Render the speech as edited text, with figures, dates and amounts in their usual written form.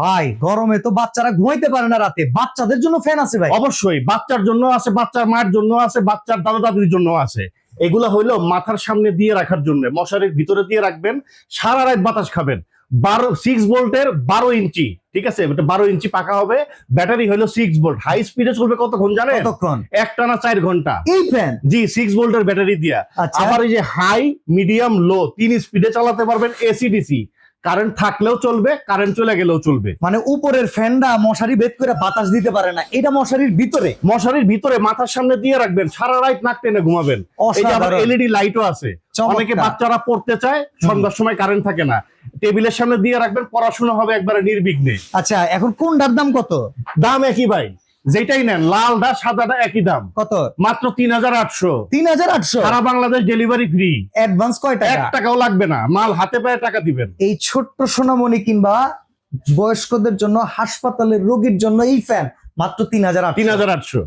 ভাই গরমে তো বাচ্চারা ঘুমাইতে পারে না রাতে, বাচ্চাদের জন্য ফ্যান আছে ভাই? অবশ্যই বাচ্চার জন্য আছে, বাচ্চার মায়ের জন্য আছে, বাচ্চার দাদা দাদির জন্য আছে। এগুলা হইলো মাথার সামনে দিয়ে রাখার জন্য, মশারির ভিতরে দিয়ে রাখবেন, সারা রাত বাতাস খাবেন। 6 ভোল্টের 12 ইঞ্চি, ঠিক আছে, 12 ইঞ্চি পাকা হবে। ব্যাটারি হলো 6 ভোল্ট, হাই স্পিডে চলবে কতক্ষণ জানেন? কতক্ষণ? একটানা 4 ঘন্টা। এই ফ্যান? জি, 6 ভোল্টের ব্যাটারি দিয়া। আচ্ছা। আবার এই যে হাই, মিডিয়াম, লো 3 স্পিডে চালাতে পারবেন। এসি ডিসি, কারেন্ট থাকলেও চলবে, কারেন্ট চলে গেলেও চলবে। মানে উপরের ফ্যানটা মশারি ভেদ করে বাতাস দিতে পারে না, এটা মশারির ভিতরে? মশারির ভিতরে মাথার সামনে দিয়ে রাখবেন, সারা রাত নাক টেনে ঘুমাবেন। এই যে আবার এলইডি লাইটও আছে। অনেকে বাচ্চারা পড়তে চায়, সন্ধ্যার সময় কারেন্ট থাকে না, টেবিলের সামনে দিয়ে রাখবেন, পড়াশোনা হবে একবারে নির্বিঘ্নে। আচ্ছা, এখন কোনটার দাম কত? দাম একই ভাই, যেটাই নেন, লালটা সাদাটা একই দাম। কত? মাত্র 3800। 3800? সারা বাংলাদেশ ডেলিভারি ফ্রি। অ্যাডভান্স কয় টাকা? 1 টাকাও লাগবে না, মাল হাতে পায়ে টাকা দিবেন। এই ছোট্ট সোনামণি কিংবা বয়স্কদের জন্য, হাসপাতালের রোগীর জন্য এই ফ্যান মাত্র 3800।